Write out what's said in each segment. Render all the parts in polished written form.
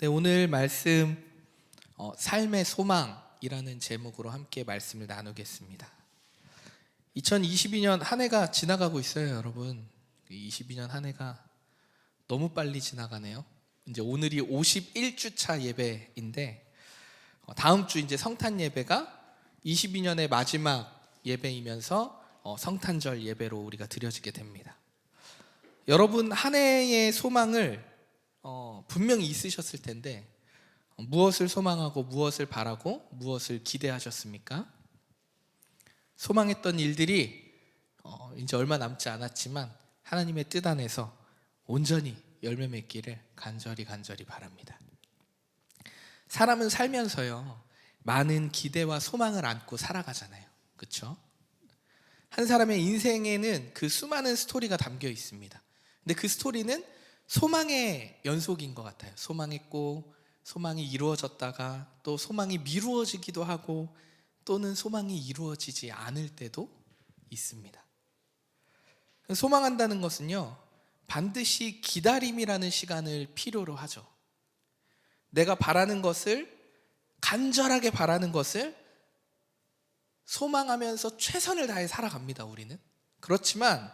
네, 오늘 말씀 삶의 소망이라는 제목으로 함께 말씀을 나누겠습니다. 2022년 한 해가 지나가고 있어요, 여러분. 22년 한 해가 너무 빨리 지나가네요. 이제 오늘이 51주차 예배인데 다음 주 이제 성탄 예배가 22년의 마지막 예배이면서 성탄절 예배로 우리가 드려지게 됩니다. 여러분 한 해의 소망을 분명히 있으셨을 텐데 무엇을 소망하고 무엇을 바라고 무엇을 기대하셨습니까? 소망했던 일들이 이제 얼마 남지 않았지만 하나님의 뜻 안에서 온전히 열매 맺기를 간절히 바랍니다. 사람은 살면서요 많은 기대와 소망을 안고 살아가잖아요, 그렇죠? 한 사람의 인생에는 그 수많은 스토리가 담겨 있습니다. 근데 그 스토리는 소망의 연속인 것 같아요. 소망했고 소망이 이루어졌다가 또 소망이 미루어지기도 하고 또는 소망이 이루어지지 않을 때도 있습니다. 소망한다는 것은요 반드시 기다림이라는 시간을 필요로 하죠. 내가 바라는 것을, 간절하게 바라는 것을 소망하면서 최선을 다해 살아갑니다, 우리는. 그렇지만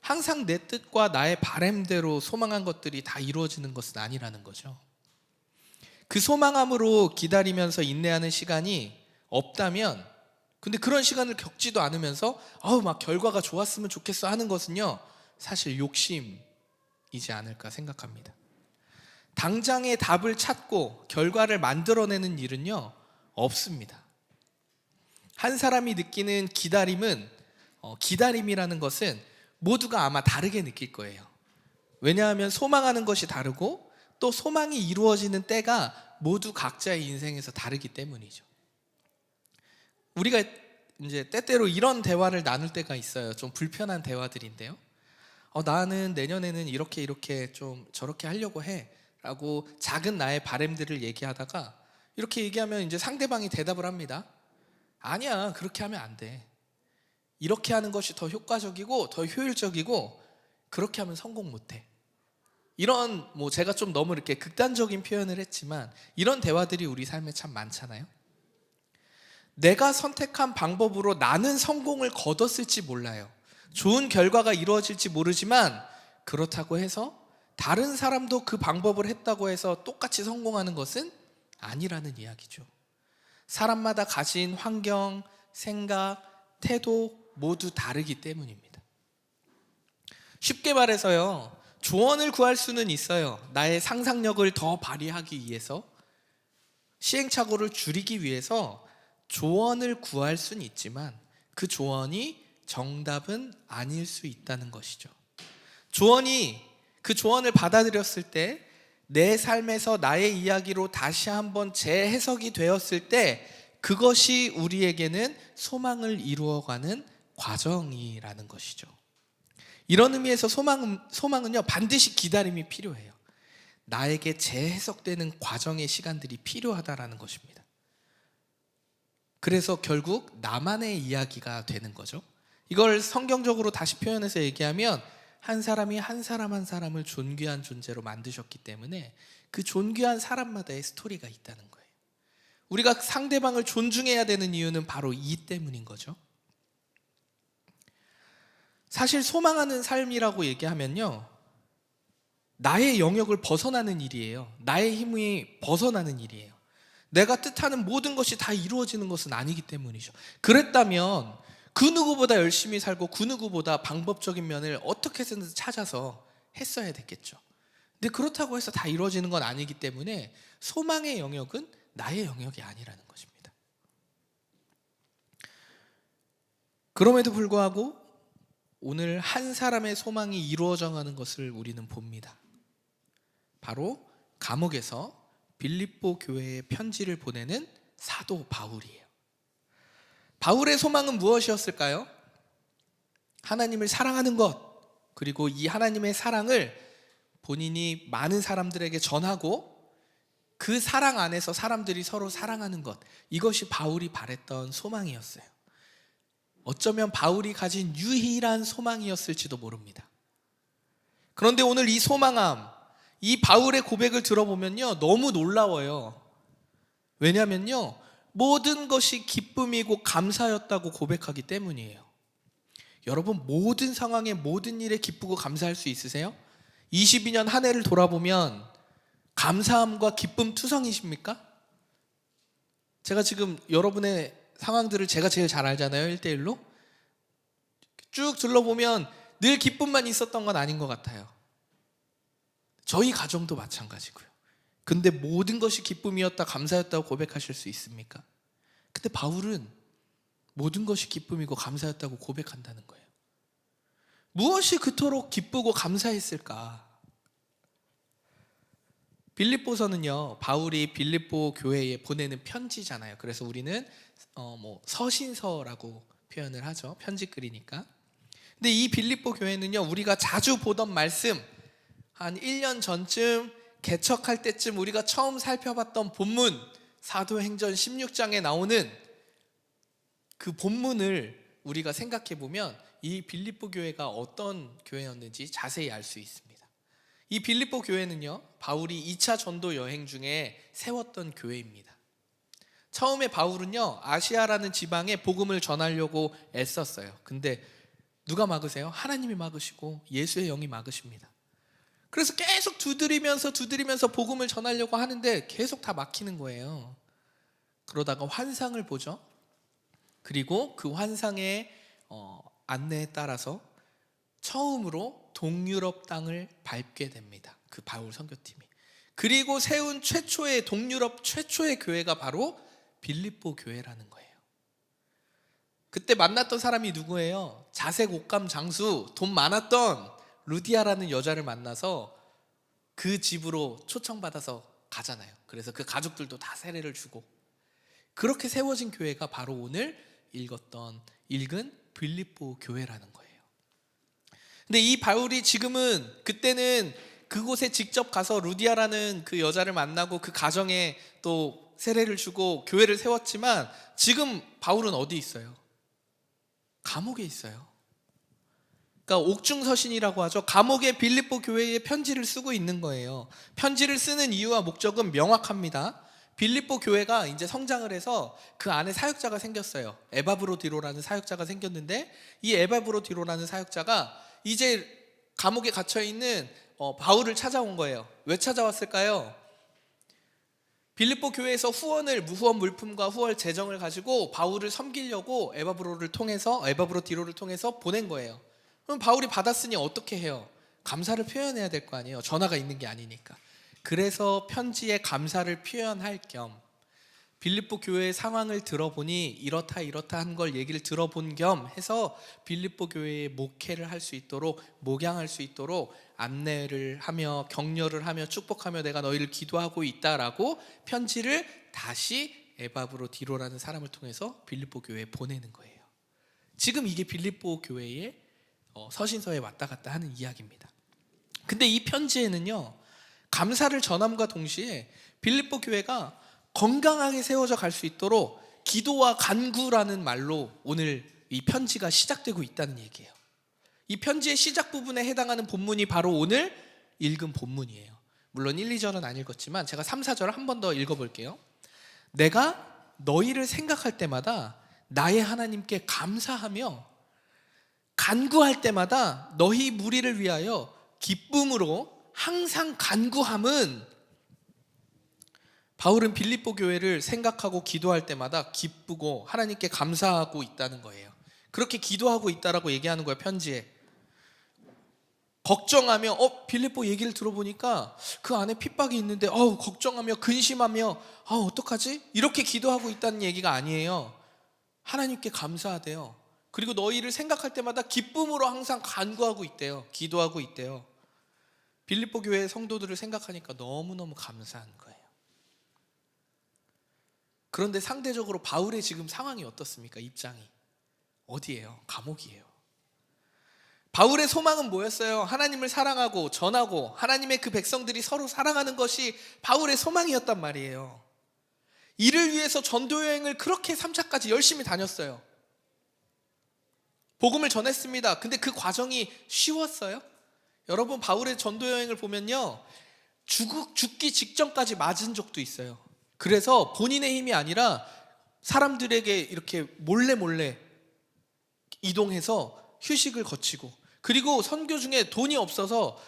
항상 내 뜻과 나의 바람대로 소망한 것들이 다 이루어지는 것은 아니라는 거죠. 그 소망함으로 기다리면서 인내하는 시간이 없다면, 근데 그런 시간을 겪지도 않으면서 막 결과가 좋았으면 좋겠어 하는 것은요 사실 욕심이지 않을까 생각합니다. 당장의 답을 찾고 결과를 만들어내는 일은요 없습니다. 한 사람이 느끼는 기다림은 기다림이라는 것은 모두가 아마 다르게 느낄 거예요. 왜냐하면 소망하는 것이 다르고 또 소망이 이루어지는 때가 모두 각자의 인생에서 다르기 때문이죠. 우리가 이제 때때로 이런 대화를 나눌 때가 있어요. 좀 불편한 대화들인데요. 나는 내년에는 이렇게 좀 저렇게 하려고 해 라고 작은 나의 바람들을 얘기하다가 이렇게 얘기하면 이제 상대방이 대답을 합니다. 아니야, 그렇게 하면 안 돼. 이렇게 하는 것이 더 효과적이고 더 효율적이고 그렇게 하면 성공 못해. 이런 제가 좀 너무 이렇게 극단적인 표현을 했지만 이런 대화들이 우리 삶에 참 많잖아요. 내가 선택한 방법으로 나는 성공을 거뒀을지 몰라요. 좋은 결과가 이루어질지 모르지만 그렇다고 해서 다른 사람도 그 방법을 했다고 해서 똑같이 성공하는 것은 아니라는 이야기죠. 사람마다 가진 환경, 생각, 태도 모두 다르기 때문입니다. 쉽게 말해서요 조언을 구할 수는 있어요. 나의 상상력을 더 발휘하기 위해서, 시행착오를 줄이기 위해서 조언을 구할 수는 있지만 그 조언이 정답은 아닐 수 있다는 것이죠. 그 조언을 받아들였을 때 내 삶에서 나의 이야기로 다시 한번 재해석이 되었을 때 그것이 우리에게는 소망을 이루어가는 과정이라는 것이죠. 이런 의미에서 소망은요 반드시 기다림이 필요해요. 나에게 재해석되는 과정의 시간들이 필요하다라는 것입니다. 그래서 결국 나만의 이야기가 되는 거죠. 이걸 성경적으로 다시 표현해서 얘기하면 한 사람이 한 사람을 존귀한 존재로 만드셨기 때문에 그 존귀한 사람마다의 스토리가 있다는 거예요. 우리가 상대방을 존중해야 되는 이유는 바로 이 때문인 거죠. 사실 소망하는 삶이라고 얘기하면요 나의 영역을 벗어나는 일이에요. 나의 힘이 벗어나는 일이에요. 내가 뜻하는 모든 것이 다 이루어지는 것은 아니기 때문이죠. 그랬다면 그 누구보다 열심히 살고 그 누구보다 방법적인 면을 어떻게든 찾아서 했어야 됐겠죠. 근데 그렇다고 해서 다 이루어지는 건 아니기 때문에 소망의 영역은 나의 영역이 아니라는 것입니다. 그럼에도 불구하고 오늘 한 사람의 소망이 이루어져가는 것을 우리는 봅니다. 바로 감옥에서 빌립보 교회에 편지를 보내는 사도 바울이에요. 바울의 소망은 무엇이었을까요? 하나님을 사랑하는 것, 그리고 이 하나님의 사랑을 본인이 많은 사람들에게 전하고 그 사랑 안에서 사람들이 서로 사랑하는 것, 이것이 바울이 바랬던 소망이었어요. 어쩌면 바울이 가진 유일한 소망이었을지도 모릅니다. 그런데 오늘 이 소망함, 이 바울의 고백을 들어보면요, 너무 놀라워요. 왜냐면요, 모든 것이 기쁨이고 감사였다고 고백하기 때문이에요. 여러분, 모든 상황에 모든 일에 기쁘고 감사할 수 있으세요? 22년 한 해를 돌아보면 감사함과 기쁨 투성이십니까? 제가 지금 여러분의 상황들을 제가 제일 잘 알잖아요. 1대1로 쭉 둘러보면 늘 기쁨만 있었던 건 아닌 것 같아요. 저희 가정도 마찬가지고요. 근데 모든 것이 기쁨이었다, 감사였다고 고백하실 수 있습니까? 근데 바울은 모든 것이 기쁨이고 감사였다고 고백한다는 거예요. 무엇이 그토록 기쁘고 감사했을까? 빌립보서는요, 바울이 빌립보 교회에 보내는 편지잖아요. 그래서 우리는 서신서라고 표현을 하죠. 편지글이니까. 근데 이 빌립보 교회는요, 우리가 자주 보던 말씀, 한 1년 전쯤 개척할 때쯤 우리가 처음 살펴봤던 본문, 사도행전 16장에 나오는 그 본문을 우리가 생각해 보면 이 빌립보 교회가 어떤 교회였는지 자세히 알 수 있습니다. 이 빌립보 교회는요, 바울이 2차 전도 여행 중에 세웠던 교회입니다. 처음에 바울은요, 아시아라는 지방에 복음을 전하려고 애썼어요. 근데 누가 막으세요? 하나님이 막으시고 예수의 영이 막으십니다. 그래서 계속 두드리면서 복음을 전하려고 하는데 계속 다 막히는 거예요. 그러다가 환상을 보죠. 그리고 그 환상의 안내에 따라서 처음으로 동유럽 땅을 밟게 됩니다. 그 바울 선교팀이. 그리고 세운 동유럽 최초의 교회가 바로 빌립보 교회라는 거예요. 그때 만났던 사람이 누구예요? 자색 옷감 장수, 돈 많았던 루디아라는 여자를 만나서 그 집으로 초청받아서 가잖아요. 그래서 그 가족들도 다 세례를 주고, 그렇게 세워진 교회가 바로 오늘 읽은 빌립보 교회라는 거예요. 근데 이 바울이 그때는 그곳에 직접 가서 루디아라는 그 여자를 만나고 그 가정에 또 세례를 주고 교회를 세웠지만, 지금 바울은 어디 있어요? 감옥에 있어요. 그러니까 옥중서신이라고 하죠. 감옥에 빌립보 교회에 편지를 쓰고 있는 거예요. 편지를 쓰는 이유와 목적은 명확합니다. 빌립보 교회가 이제 성장을 해서 그 안에 사역자가 생겼어요. 에바브로디로라는 사역자가 생겼는데, 이 에바브로디로라는 사역자가 이제 감옥에 갇혀 있는 바울을 찾아온 거예요. 왜 찾아왔을까요? 빌립보 교회에서 무후원 물품과 후원 재정을 가지고 바울을 섬기려고 에바브로디로를 통해서 보낸 거예요. 그럼 바울이 받았으니 어떻게 해요? 감사를 표현해야 될 거 아니에요. 전화가 있는 게 아니니까. 그래서 편지에 감사를 표현할 겸 빌립보 교회의 상황을 들어보니 이렇다 한 걸 얘기를 들어본 겸 해서 빌립보 교회에 목회를 할 수 있도록, 목양할 수 있도록 안내를 하며 격려를 하며 축복하며 내가 너희를 기도하고 있다라고 편지를 다시 에바브로디로라는 사람을 통해서 빌립보 교회에 보내는 거예요. 지금 이게 빌립보 교회의 서신서에 왔다 갔다 하는 이야기입니다. 근데 이 편지에는요, 감사를 전함과 동시에 빌립보 교회가 건강하게 세워져 갈 수 있도록 기도와 간구라는 말로 오늘 이 편지가 시작되고 있다는 얘기예요. 이 편지의 시작 부분에 해당하는 본문이 바로 오늘 읽은 본문이에요. 물론 1, 2절은 안 읽었지만 제가 3, 4절 한 번 더 읽어볼게요. 내가 너희를 생각할 때마다 나의 하나님께 감사하며 간구할 때마다 너희 무리를 위하여 기쁨으로 항상 간구함은, 바울은 빌립보 교회를 생각하고 기도할 때마다 기쁘고 하나님께 감사하고 있다는 거예요. 그렇게 기도하고 있다라고 얘기하는 거예요. 편지에 걱정하며 빌립보 얘기를 들어보니까 그 안에 핍박이 있는데 걱정하며 근심하며 어떡하지? 이렇게 기도하고 있다는 얘기가 아니에요. 하나님께 감사하대요. 그리고 너희를 생각할 때마다 기쁨으로 항상 간구하고 있대요. 기도하고 있대요. 빌립보 교회의 성도들을 생각하니까 너무너무 감사한 거예요. 그런데 상대적으로 바울의 지금 상황이 어떻습니까? 입장이 어디예요? 감옥이에요. 바울의 소망은 뭐였어요? 하나님을 사랑하고 전하고 하나님의 그 백성들이 서로 사랑하는 것이 바울의 소망이었단 말이에요. 이를 위해서 전도여행을 그렇게 3차까지 열심히 다녔어요. 복음을 전했습니다. 근데 그 과정이 쉬웠어요? 여러분, 바울의 전도여행을 보면요, 죽기 직전까지 맞은 적도 있어요. 그래서 본인의 힘이 아니라 사람들에게 이렇게 몰래 이동해서 휴식을 거치고, 그리고 선교 중에 돈이 없어서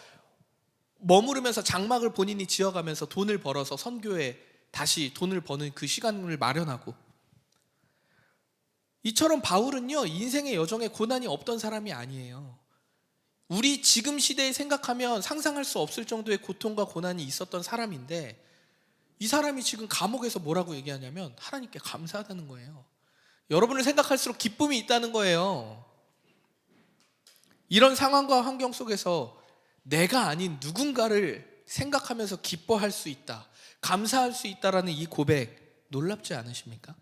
머무르면서 장막을 본인이 지어가면서 돈을 벌어서 선교에 다시 돈을 버는 그 시간을 마련하고, 이처럼 바울은요 인생의 여정에 고난이 없던 사람이 아니에요. 우리 지금 시대에 생각하면 상상할 수 없을 정도의 고통과 고난이 있었던 사람인데, 이 사람이 지금 감옥에서 뭐라고 얘기하냐면 하나님께 감사하다는 거예요. 여러분을 생각할수록 기쁨이 있다는 거예요. 이런 상황과 환경 속에서 내가 아닌 누군가를 생각하면서 기뻐할 수 있다, 감사할 수 있다라는 이 고백 놀랍지 않으십니까?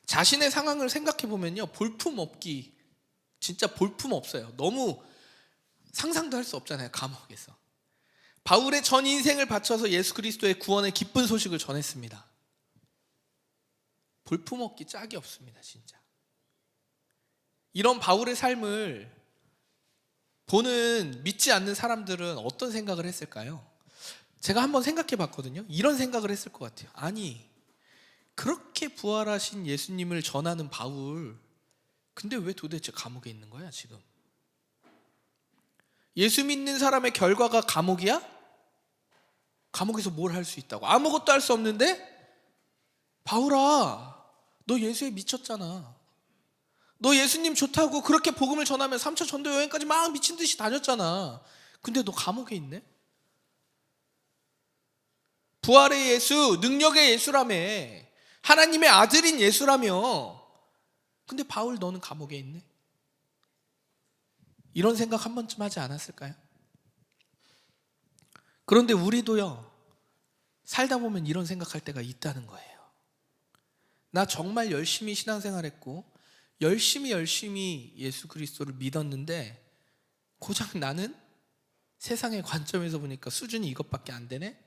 자신의 상황을 생각해 보면요, 볼품없기, 진짜 볼품없어요. 너무 상상도 할 수 없잖아요, 감옥에서. 바울의 전 인생을 바쳐서 예수 그리스도의 구원의 기쁜 소식을 전했습니다. 볼품없기 짝이 없습니다, 진짜. 이런 바울의 삶을 보는 믿지 않는 사람들은 어떤 생각을 했을까요? 제가 한번 생각해 봤거든요. 이런 생각을 했을 것 같아요. 아니, 그렇게 부활하신 예수님을 전하는 바울, 근데 왜 도대체 감옥에 있는 거야 지금? 예수 믿는 사람의 결과가 감옥이야? 감옥에서 뭘 할 수 있다고? 아무것도 할 수 없는데? 바울아, 너 예수에 미쳤잖아. 너 예수님 좋다고 그렇게 복음을 전하면 3차 전도 여행까지 막 미친 듯이 다녔잖아. 근데 너 감옥에 있네? 부활의 예수, 능력의 예수라며, 하나님의 아들인 예수라며, 근데 바울 너는 감옥에 있네? 이런 생각 한 번쯤 하지 않았을까요? 그런데 우리도요, 살다 보면 이런 생각할 때가 있다는 거예요. 나 정말 열심히 신앙생활했고 열심히 예수 그리스도를 믿었는데 고작 나는 세상의 관점에서 보니까 수준이 이것밖에 안 되네?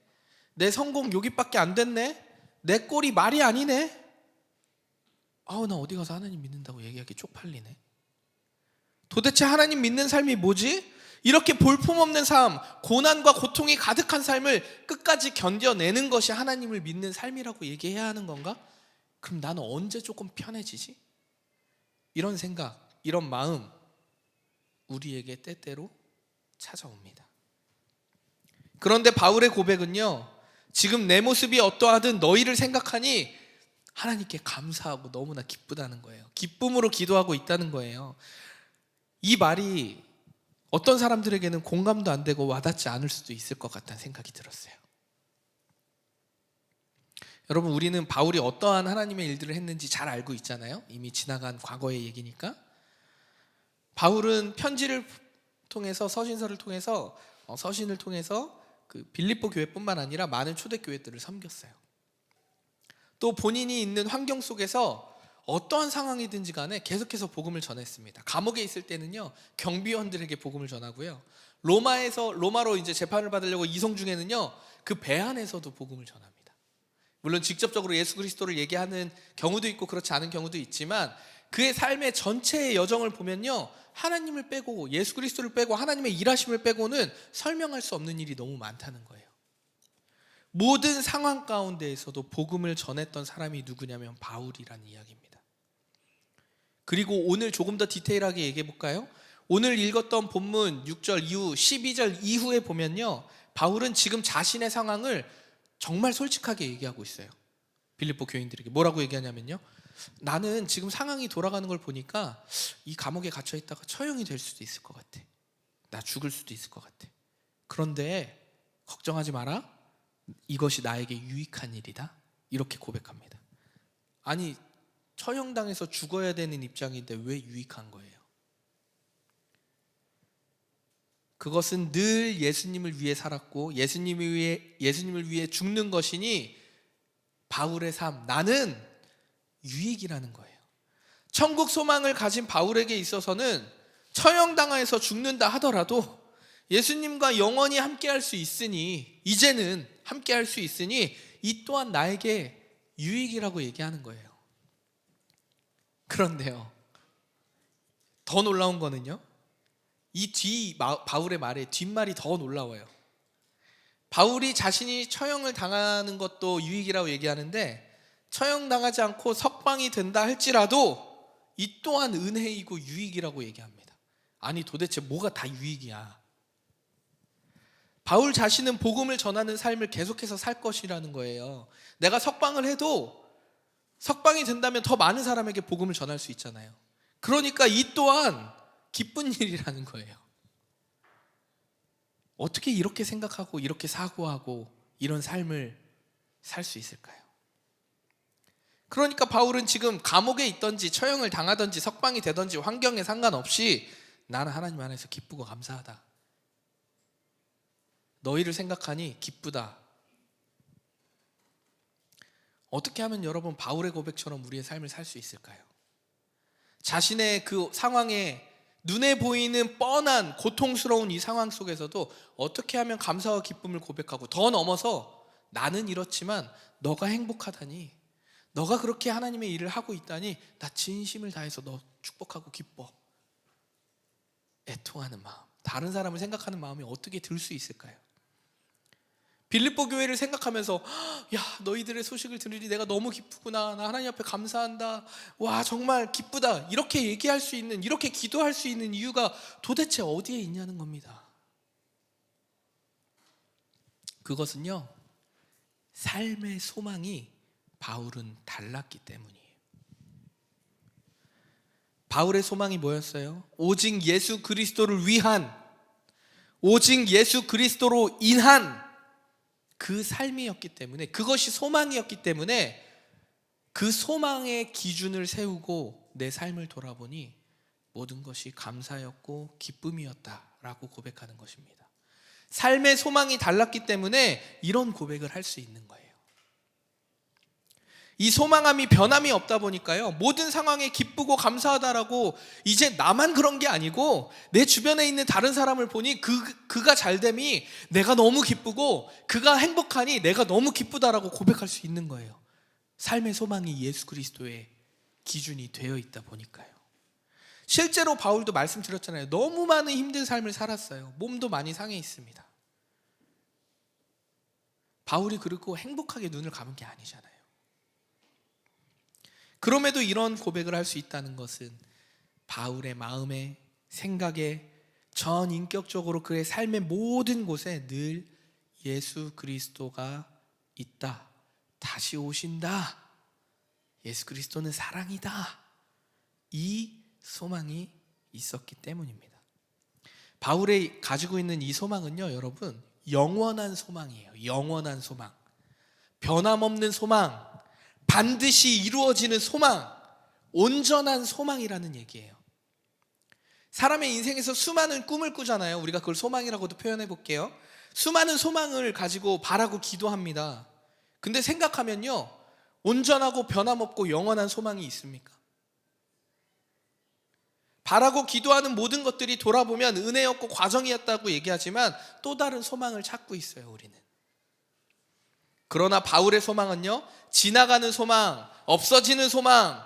내 성공 여기밖에 안 됐네? 내 꼴이 말이 아니네? 나 어디 가서 하나님 믿는다고 얘기하기 쪽팔리네. 도대체 하나님 믿는 삶이 뭐지? 이렇게 볼품없는 삶, 고난과 고통이 가득한 삶을 끝까지 견뎌내는 것이 하나님을 믿는 삶이라고 얘기해야 하는 건가? 그럼 나는 언제 조금 편해지지? 이런 생각, 이런 마음 우리에게 때때로 찾아옵니다. 그런데 바울의 고백은요, 지금 내 모습이 어떠하든 너희를 생각하니 하나님께 감사하고 너무나 기쁘다는 거예요. 기쁨으로 기도하고 있다는 거예요. 이 말이 어떤 사람들에게는 공감도 안 되고 와닿지 않을 수도 있을 것 같다는 생각이 들었어요. 여러분, 우리는 바울이 어떠한 하나님의 일들을 했는지 잘 알고 있잖아요. 이미 지나간 과거의 얘기니까. 바울은 편지를 통해서, 서신서를 통해서, 서신을 통해서 그 빌립보 교회뿐만 아니라 많은 초대교회들을 섬겼어요. 또 본인이 있는 환경 속에서 어떠한 상황이든지 간에 계속해서 복음을 전했습니다. 감옥에 있을 때는요, 경비원들에게 복음을 전하고요, 로마로 이제 재판을 받으려고 이송 중에는요, 그 배 안에서도 복음을 전합니다. 물론 직접적으로 예수 그리스도를 얘기하는 경우도 있고 그렇지 않은 경우도 있지만, 그의 삶의 전체의 여정을 보면요, 하나님을 빼고, 예수 그리스도를 빼고, 하나님의 일하심을 빼고는 설명할 수 없는 일이 너무 많다는 거예요. 모든 상황 가운데에서도 복음을 전했던 사람이 누구냐면 바울이라는 이야기입니다. 그리고 오늘 조금 더 디테일하게 얘기해 볼까요? 오늘 읽었던 본문 6절 이후 12절 이후에 보면요, 바울은 지금 자신의 상황을 정말 솔직하게 얘기하고 있어요. 빌립보 교인들에게 뭐라고 얘기하냐면요, 나는 지금 상황이 돌아가는 걸 보니까 이 감옥에 갇혀 있다가 처형이 될 수도 있을 것 같아. 나 죽을 수도 있을 것 같아. 그런데 걱정하지 마라, 이것이 나에게 유익한 일이다. 이렇게 고백합니다. 아니, 처형당해서 죽어야 되는 입장인데 왜 유익한 거예요? 그것은 늘 예수님을 위해 살았고 예수님을 위해 죽는 것이니 바울의 삶, 나는 유익이라는 거예요. 천국 소망을 가진 바울에게 있어서는 처형당해서 죽는다 하더라도 예수님과 영원히 함께할 수 있으니, 이제는 함께할 수 있으니 이 또한 나에게 유익이라고 얘기하는 거예요. 그런데요, 더 놀라운 거는요, 이 바울의 말에 뒷말이 더 놀라워요. 바울이 자신이 처형을 당하는 것도 유익이라고 얘기하는데, 처형당하지 않고 석방이 된다 할지라도 이 또한 은혜이고 유익이라고 얘기합니다. 아니 도대체 뭐가 다 유익이야? 바울 자신은 복음을 전하는 삶을 계속해서 살 것이라는 거예요. 내가 석방을 해도 석방이 된다면 더 많은 사람에게 복음을 전할 수 있잖아요. 그러니까 이 또한 기쁜 일이라는 거예요. 어떻게 이렇게 생각하고 이렇게 사고하고 이런 삶을 살 수 있을까요? 그러니까 바울은 지금 감옥에 있든지 처형을 당하든지 석방이 되든지 환경에 상관없이 나는 하나님 안에서 기쁘고 감사하다. 너희를 생각하니 기쁘다. 어떻게 하면 여러분 바울의 고백처럼 우리의 삶을 살 수 있을까요? 자신의 그 상황에 눈에 보이는 뻔한 고통스러운 이 상황 속에서도 어떻게 하면 감사와 기쁨을 고백하고, 더 넘어서 나는 이렇지만 너가 행복하다니, 너가 그렇게 하나님의 일을 하고 있다니 나 진심을 다해서 너 축복하고 기뻐, 애통하는 마음, 다른 사람을 생각하는 마음이 어떻게 들 수 있을까요? 빌립보 교회를 생각하면서 야 너희들의 소식을 들으니 내가 너무 기쁘구나, 나 하나님 앞에 감사한다, 와 정말 기쁘다, 이렇게 얘기할 수 있는, 이렇게 기도할 수 있는 이유가 도대체 어디에 있냐는 겁니다. 그것은요, 삶의 소망이 바울은 달랐기 때문이에요. 바울의 소망이 뭐였어요? 오직 예수 그리스도를 위한, 오직 예수 그리스도로 인한 그 삶이었기 때문에, 그것이 소망이었기 때문에 그 소망의 기준을 세우고 내 삶을 돌아보니 모든 것이 감사였고 기쁨이었다라고 고백하는 것입니다. 삶의 소망이 달랐기 때문에 이런 고백을 할 수 있는 거예요. 이 소망함이 변함이 없다 보니까요, 모든 상황에 기쁘고 감사하다라고 이제 나만 그런 게 아니고 내 주변에 있는 다른 사람을 보니 그가 잘됨이 내가 너무 기쁘고 그가 행복하니 내가 너무 기쁘다라고 고백할 수 있는 거예요. 삶의 소망이 예수 그리스도의 기준이 되어 있다 보니까요. 실제로 바울도 말씀드렸잖아요. 너무 많은 힘든 삶을 살았어요. 몸도 많이 상해 있습니다. 바울이 그리고 행복하게 눈을 감은 게 아니잖아요. 그럼에도 이런 고백을 할 수 있다는 것은 바울의 마음에, 생각에, 전 인격적으로 그의 삶의 모든 곳에 늘 예수 그리스도가 있다, 다시 오신다, 예수 그리스도는 사랑이다, 이 소망이 있었기 때문입니다. 바울이 가지고 있는 이 소망은요, 여러분, 영원한 소망이에요. 영원한 소망, 변함없는 소망, 반드시 이루어지는 소망, 온전한 소망이라는 얘기예요. 사람의 인생에서 수많은 꿈을 꾸잖아요. 우리가 그걸 소망이라고도 표현해 볼게요. 수많은 소망을 가지고 바라고 기도합니다. 근데 생각하면요, 온전하고 변함없고 영원한 소망이 있습니까? 바라고 기도하는 모든 것들이 돌아보면 은혜였고 과정이었다고 얘기하지만 또 다른 소망을 찾고 있어요, 우리는. 그러나 바울의 소망은요, 지나가는 소망, 없어지는 소망,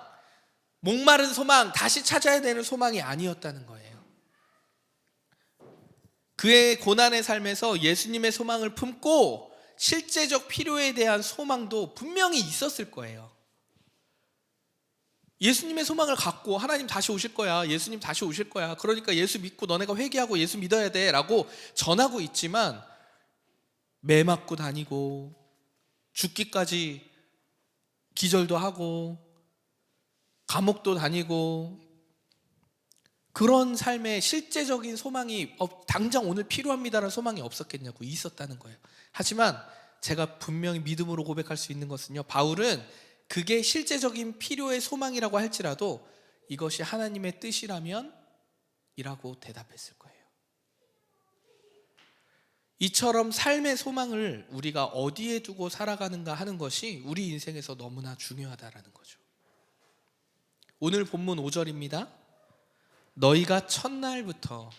목마른 소망, 다시 찾아야 되는 소망이 아니었다는 거예요. 그의 고난의 삶에서 예수님의 소망을 품고 실제적 필요에 대한 소망도 분명히 있었을 거예요. 예수님의 소망을 갖고 하나님 다시 오실 거야, 예수님 다시 오실 거야, 그러니까 예수 믿고 너네가 회개하고 예수 믿어야 돼 라고 전하고 있지만 매 맞고 다니고 죽기까지 기절도 하고 감옥도 다니고, 그런 삶에 실제적인 소망이 당장 오늘 필요합니다라는 소망이 없었겠냐고, 있었다는 거예요. 하지만 제가 분명히 믿음으로 고백할 수 있는 것은요, 바울은 그게 실제적인 필요의 소망이라고 할지라도 이것이 하나님의 뜻이라면 이라고 대답했을 거예요. 이처럼 삶의 소망을 우리가 어디에 두고 살아가는가 하는 것이 우리 인생에서 너무나 중요하다라는 거죠. 오늘 본문 5절입니다. 너희가 첫날부터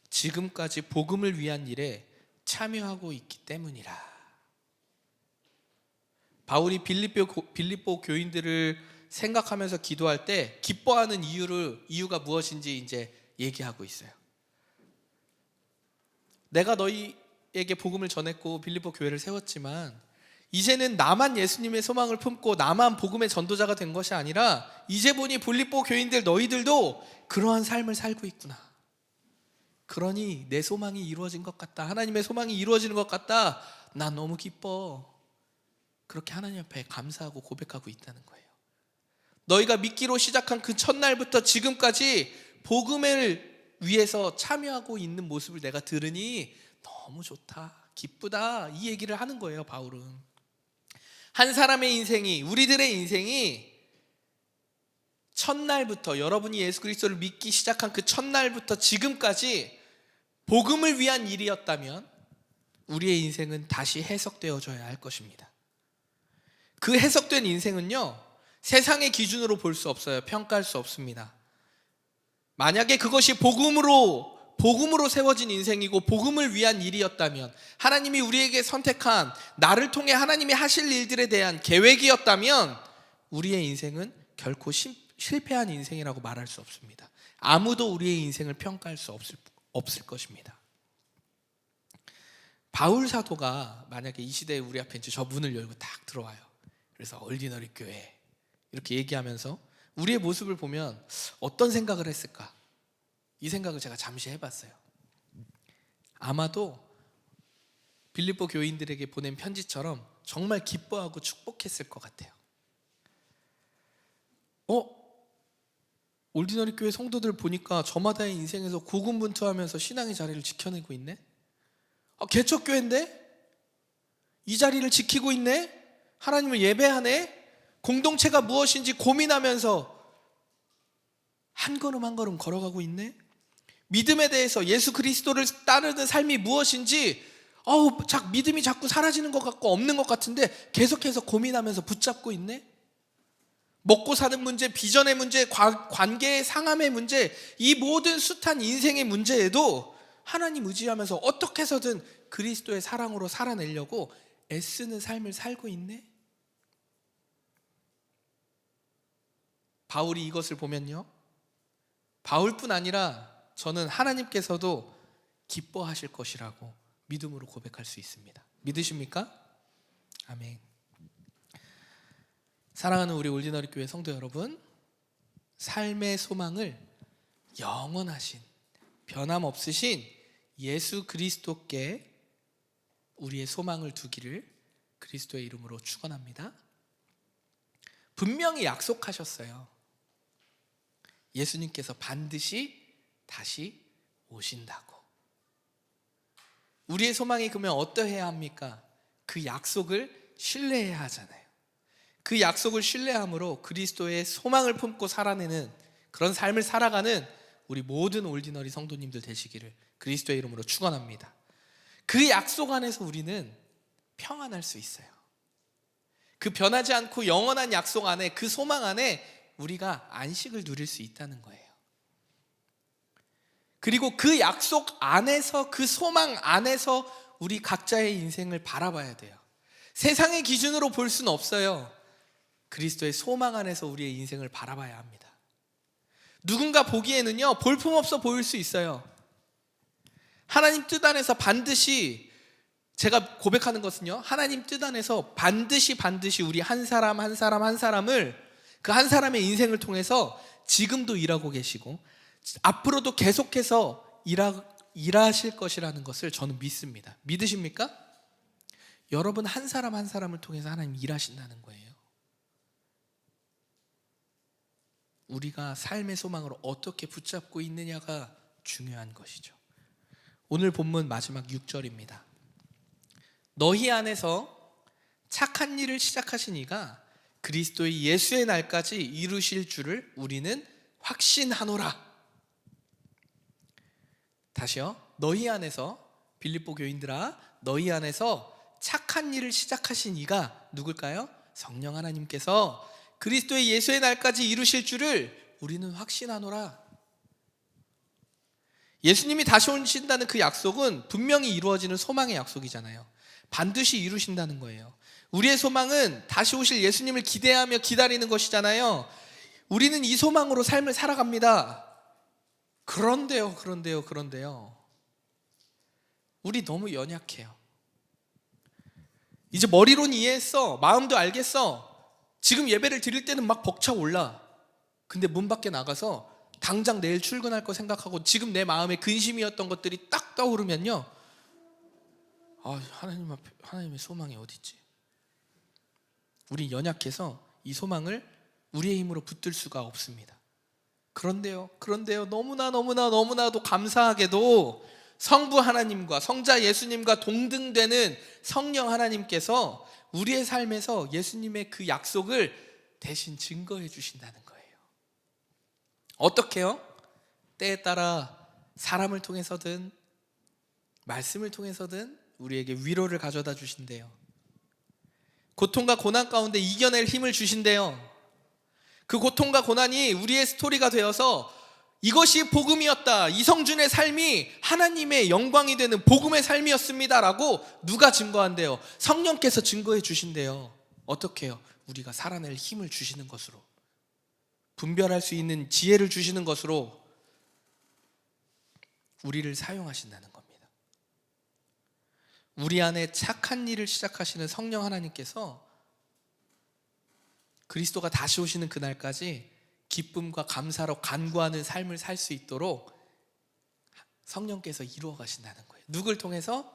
지금까지 복음을 위한 일에 참여하고 있기 때문이라. 바울이 빌립보 교인들을 생각하면서 기도할 때 기뻐하는 이유가 무엇인지 이제 얘기하고 있어요. 내가 너희 빌립보에게 복음을 전했고 빌립보 교회를 세웠지만, 이제는 나만 예수님의 소망을 품고 나만 복음의 전도자가 된 것이 아니라 이제 보니 빌립보 교인들 너희들도 그러한 삶을 살고 있구나. 그러니 내 소망이 이루어진 것 같다. 하나님의 소망이 이루어지는 것 같다. 나 너무 기뻐. 그렇게 하나님 앞에 감사하고 고백하고 있다는 거예요. 너희가 믿기로 시작한 그 첫날부터 지금까지 복음을 위해서 참여하고 있는 모습을 내가 들으니 너무 좋다, 기쁘다, 이 얘기를 하는 거예요. 바울은 한 사람의 인생이, 우리들의 인생이 첫날부터, 여러분이 예수 그리스도를 믿기 시작한 그 첫날부터 지금까지 복음을 위한 일이었다면 우리의 인생은 다시 해석되어져야 할 것입니다. 그 해석된 인생은요, 세상의 기준으로 볼 수 없어요. 평가할 수 없습니다. 만약에 그것이 복음으로 세워진 인생이고 복음을 위한 일이었다면, 하나님이 우리에게 선택한, 나를 통해 하나님이 하실 일들에 대한 계획이었다면 우리의 인생은 결코 실패한 인생이라고 말할 수 없습니다. 아무도 우리의 인생을 평가할 수 없을 것입니다. 바울 사도가 만약에 이 시대에 우리 앞에 이제 저 문을 열고 딱 들어와요. 그래서 얼디너리 교회 이렇게 얘기하면서 우리의 모습을 보면 어떤 생각을 했을까? 이 생각을 제가 잠시 해봤어요. 아마도 빌립보 교인들에게 보낸 편지처럼 정말 기뻐하고 축복했을 것 같아요. 올디너리 교회 성도들 보니까 저마다의 인생에서 고군분투하면서 신앙의 자리를 지켜내고 있네? 개척교회인데? 이 자리를 지키고 있네? 하나님을 예배하네? 공동체가 무엇인지 고민하면서 한 걸음 한 걸음 걸어가고 있네? 믿음에 대해서, 예수 그리스도를 따르는 삶이 무엇인지 믿음이 자꾸 사라지는 것 같고 없는 것 같은데 계속해서 고민하면서 붙잡고 있네? 먹고 사는 문제, 비전의 문제, 관계의 상함의 문제, 이 모든 숱한 인생의 문제에도 하나님 의지하면서 어떻게 해서든 그리스도의 사랑으로 살아내려고 애쓰는 삶을 살고 있네? 바울이 이것을 보면요, 바울뿐 아니라 저는 하나님께서도 기뻐하실 것이라고 믿음으로 고백할 수 있습니다. 믿으십니까? 아멘. 사랑하는 우리 올디너리 교회 성도 여러분, 삶의 소망을 영원하신, 변함없으신 예수 그리스도께 우리의 소망을 두기를 그리스도의 이름으로 축원합니다. 분명히 약속하셨어요. 예수님께서 반드시 다시 오신다고. 우리의 소망이 그러면 어떠해야 합니까? 그 약속을 신뢰해야 하잖아요. 그 약속을 신뢰함으로 그리스도의 소망을 품고 살아내는 그런 삶을 살아가는 우리 모든 올디너리 성도님들 되시기를 그리스도의 이름으로 축원합니다. 그 약속 안에서 우리는 평안할 수 있어요. 그 변하지 않고 영원한 약속 안에, 그 소망 안에 우리가 안식을 누릴 수 있다는 거예요. 그리고 그 약속 안에서, 그 소망 안에서 우리 각자의 인생을 바라봐야 돼요. 세상의 기준으로 볼 수는 없어요. 그리스도의 소망 안에서 우리의 인생을 바라봐야 합니다. 누군가 보기에는요, 볼품없어 보일 수 있어요. 하나님 뜻 안에서 반드시, 제가 고백하는 것은요, 하나님 뜻 안에서 반드시 우리 한 사람을, 그 한 사람의 인생을 통해서 지금도 일하고 계시고 앞으로도 계속해서 일하실 것이라는 것을 저는 믿습니다. 믿으십니까? 여러분 한 사람을 통해서 하나님 일하신다는 거예요. 우리가 삶의 소망을 어떻게 붙잡고 있느냐가 중요한 것이죠. 오늘 본문 마지막 6절입니다. 너희 안에서 착한 일을 시작하신 이가 그리스도의 예수의 날까지 이루실 줄을 우리는 확신하노라. 다시요. 너희 안에서, 빌립보 교인들아, 너희 안에서 착한 일을 시작하신 이가 누굴까요? 성령 하나님께서 그리스도의 예수의 날까지 이루실 줄을 우리는 확신하노라. 예수님이 다시 오신다는 그 약속은 분명히 이루어지는 소망의 약속이잖아요. 반드시 이루신다는 거예요. 우리의 소망은 다시 오실 예수님을 기대하며 기다리는 것이잖아요. 우리는 이 소망으로 삶을 살아갑니다. 그런데요. 우리 너무 연약해요. 이제 머리로는 이해했어. 마음도 알겠어. 지금 예배를 드릴 때는 막 벅차올라. 근데 문 밖에 나가서 당장 내일 출근할 거 생각하고 지금 내 마음에 근심이었던 것들이 딱 떠오르면요, 하나님 앞에, 하나님의 소망이 어디 있지? 우리 연약해서 이 소망을 우리의 힘으로 붙들 수가 없습니다. 그런데요 너무나도 감사하게도 성부 하나님과 성자 예수님과 동등되는 성령 하나님께서 우리의 삶에서 예수님의 그 약속을 대신 증거해 주신다는 거예요. 어떻게요? 때에 따라 사람을 통해서든 말씀을 통해서든 우리에게 위로를 가져다 주신대요. 고통과 고난 가운데 이겨낼 힘을 주신대요. 그 고통과 고난이 우리의 스토리가 되어서 이것이 복음이었다, 이성준의 삶이 하나님의 영광이 되는 복음의 삶이었습니다 라고 누가 증거한대요? 성령께서 증거해 주신대요. 어떻게 해요? 우리가 살아낼 힘을 주시는 것으로, 분별할 수 있는 지혜를 주시는 것으로 우리를 사용하신다는 겁니다. 우리 안에 착한 일을 시작하시는 성령 하나님께서 그리스도가 다시 오시는 그날까지 기쁨과 감사로 간구하는 삶을 살 수 있도록 성령께서 이루어 가신다는 거예요. 누굴 통해서?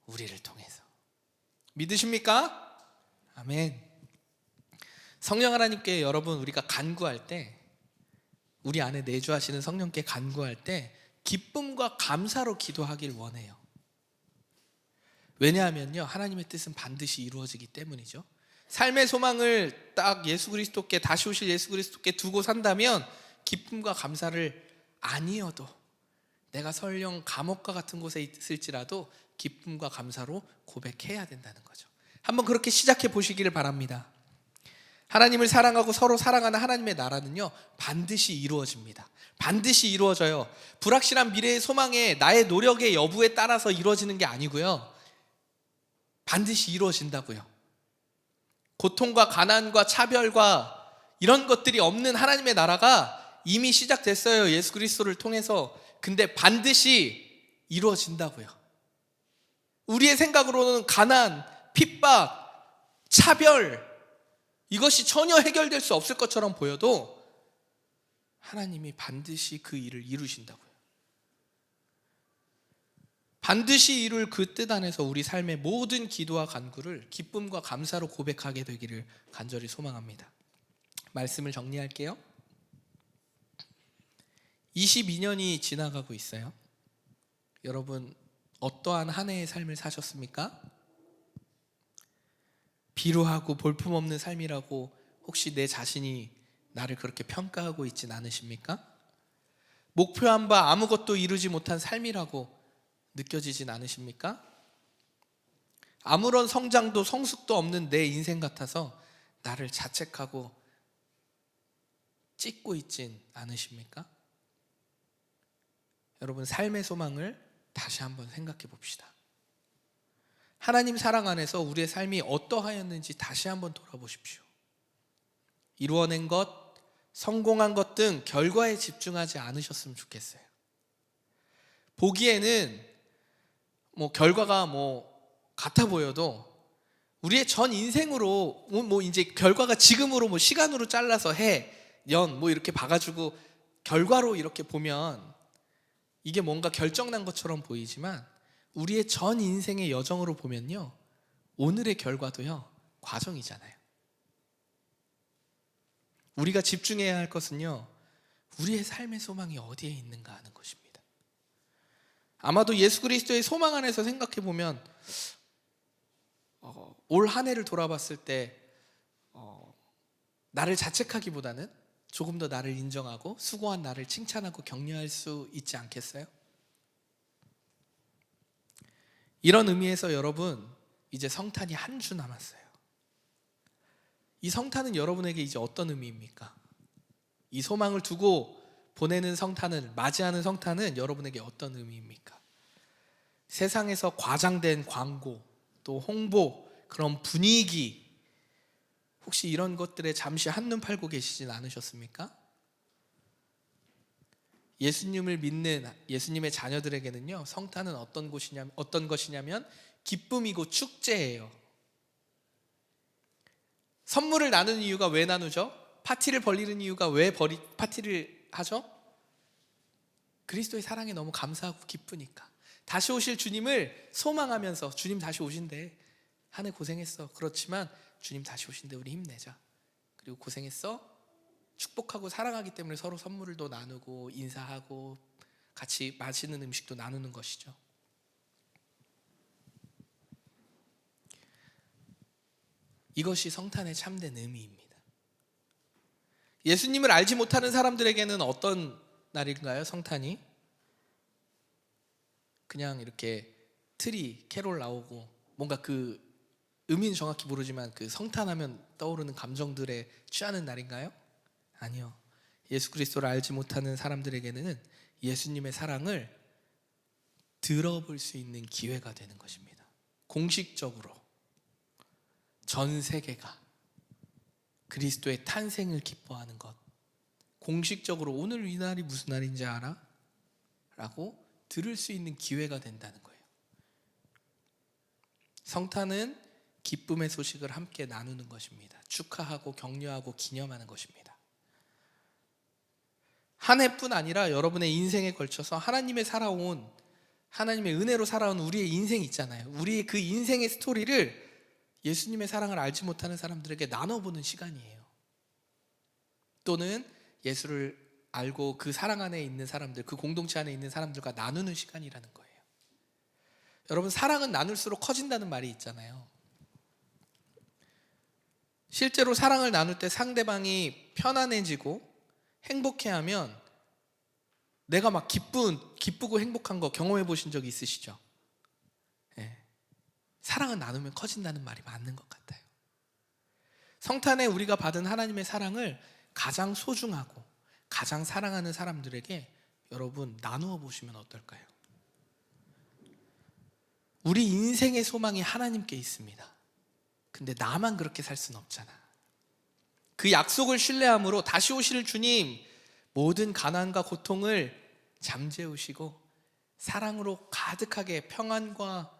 우리를 통해서. 믿으십니까? 아멘. 성령 하나님께 여러분, 우리가 간구할 때, 우리 안에 내주하시는 성령께 간구할 때 기쁨과 감사로 기도하길 원해요. 왜냐하면요, 하나님의 뜻은 반드시 이루어지기 때문이죠. 삶의 소망을 딱 예수 그리스도께, 다시 오실 예수 그리스도께 두고 산다면 기쁨과 감사를 아니어도, 내가 설령 감옥과 같은 곳에 있을지라도 기쁨과 감사로 고백해야 된다는 거죠. 한번 그렇게 시작해 보시기를 바랍니다. 하나님을 사랑하고 서로 사랑하는 하나님의 나라는요, 반드시 이루어집니다. 반드시 이루어져요. 불확실한 미래의 소망에 나의 노력의 여부에 따라서 이루어지는 게 아니고요, 반드시 이루어진다고요. 고통과 가난과 차별과 이런 것들이 없는 하나님의 나라가 이미 시작됐어요, 예수 그리스도를 통해서. 근데 반드시 이루어진다고요. 우리의 생각으로는 가난, 핍박, 차별, 이것이 전혀 해결될 수 없을 것처럼 보여도 하나님이 반드시 그 일을 이루신다고요. 반드시 이룰 그 뜻 안에서 우리 삶의 모든 기도와 간구를 기쁨과 감사로 고백하게 되기를 간절히 소망합니다. 말씀을 정리할게요. 22년이 지나가고 있어요. 여러분, 어떠한 한 해의 삶을 사셨습니까? 비루하고 볼품없는 삶이라고 혹시 내 자신이 나를 그렇게 평가하고 있진 않으십니까? 목표한 바 아무것도 이루지 못한 삶이라고 느껴지진 않으십니까? 아무런 성장도 성숙도 없는 내 인생 같아서 나를 자책하고 찢고 있진 않으십니까? 여러분, 삶의 소망을 다시 한번 생각해 봅시다. 하나님 사랑 안에서 우리의 삶이 어떠하였는지 다시 한번 돌아보십시오. 이루어낸 것, 성공한 것 등 결과에 집중하지 않으셨으면 좋겠어요. 보기에는 결과가 같아 보여도 우리의 전 인생으로 이제 결과가 지금으로 시간으로 잘라서 해, 년 이렇게 봐가지고 결과로 이렇게 보면 이게 뭔가 결정난 것처럼 보이지만 우리의 전 인생의 여정으로 보면요, 오늘의 결과도요, 과정이잖아요. 우리가 집중해야 할 것은요, 우리의 삶의 소망이 어디에 있는가 하는 것입니다. 아마도 예수 그리스도의 소망 안에서 생각해 보면 올 한 해를 돌아봤을 때 나를 자책하기보다는 조금 더 나를 인정하고 수고한 나를 칭찬하고 격려할 수 있지 않겠어요? 이런 의미에서 여러분, 이제 성탄이 한 주 남았어요. 이 성탄은 여러분에게 이제 어떤 의미입니까? 이 소망을 두고 보내는 성탄을, 맞이하는 성탄은 여러분에게 어떤 의미입니까? 세상에서 과장된 광고, 또 홍보, 그런 분위기, 혹시 이런 것들에 잠시 한눈 팔고 계시진 않으셨습니까? 예수님을 믿는 예수님의 자녀들에게는요, 성탄은 어떤 것이냐면 기쁨이고 축제예요. 선물을 나누는 이유가 왜 나누죠? 파티를 벌이는 이유가 왜 파티를 하죠? 그리스도의 사랑에 너무 감사하고 기쁘니까. 다시 오실 주님을 소망하면서, 주님 다시 오신대, 한 해 고생했어, 그렇지만 주님 다시 오신대, 우리 힘내자, 그리고 고생했어, 축복하고 사랑하기 때문에 서로 선물도 나누고 인사하고 같이 맛있는 음식도 나누는 것이죠. 이것이 성탄의 참된 의미입니다. 예수님을 알지 못하는 사람들에게는 어떤 날인가요? 성탄이 그냥 이렇게 트리, 캐롤 나오고 뭔가 그 의미는 정확히 모르지만 그 성탄하면 떠오르는 감정들에 취하는 날인가요? 아니요. 예수 그리스도를 알지 못하는 사람들에게는 예수님의 사랑을 들어볼 수 있는 기회가 되는 것입니다. 공식적으로 전 세계가 그리스도의 탄생을 기뻐하는 것, 공식적으로 오늘 이 날이 무슨 날인지 알아? 라고 들을 수 있는 기회가 된다는 거예요. 성탄은 기쁨의 소식을 함께 나누는 것입니다. 축하하고 격려하고 기념하는 것입니다. 한 해뿐 아니라 여러분의 인생에 걸쳐서 하나님의 은혜로 살아온 우리의 인생이 있잖아요. 우리의 그 인생의 스토리를 예수님의 사랑을 알지 못하는 사람들에게 나눠보는 시간이에요. 또는 예수를 알고 그 사랑 안에 있는 사람들, 그 공동체 안에 있는 사람들과 나누는 시간이라는 거예요. 여러분, 사랑은 나눌수록 커진다는 말이 있잖아요. 실제로 사랑을 나눌 때 상대방이 편안해지고 행복해하면 내가 막 기쁘고 행복한 거 경험해 보신 적 있으시죠? 네. 사랑을 나누면 커진다는 말이 맞는 것 같아요. 성탄에 우리가 받은 하나님의 사랑을 가장 소중하고 가장 사랑하는 사람들에게 여러분 나누어 보시면 어떨까요? 우리 인생의 소망이 하나님께 있습니다. 근데 나만 그렇게 살 수는 없잖아. 그 약속을 신뢰함으로 다시 오실 주님, 모든 가난과 고통을 잠재우시고 사랑으로 가득하게 평안과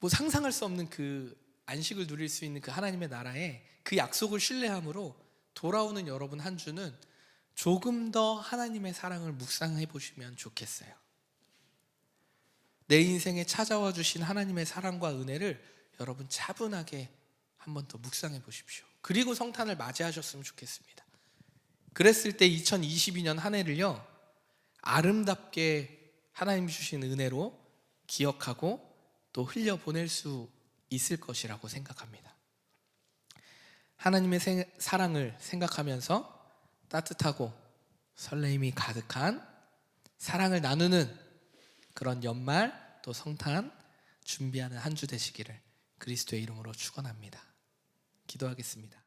상상할 수 없는 그 안식을 누릴 수 있는 그 하나님의 나라에 그 약속을 신뢰함으로 돌아오는 여러분 한 주는 조금 더 하나님의 사랑을 묵상해 보시면 좋겠어요. 내 인생에 찾아와 주신 하나님의 사랑과 은혜를 여러분 차분하게 한 번 더 묵상해 보십시오. 그리고 성탄을 맞이하셨으면 좋겠습니다. 그랬을 때 2022년 한 해를요, 아름답게 하나님이 주신 은혜로 기억하고 또 흘려보낼 수 있을 것이라고 생각합니다. 하나님의 사랑을 생각하면서 따뜻하고 설레임이 가득한 사랑을 나누는 그런 연말 또 성탄 준비하는 한 주 되시기를 그리스도의 이름으로 축원합니다. 기도하겠습니다.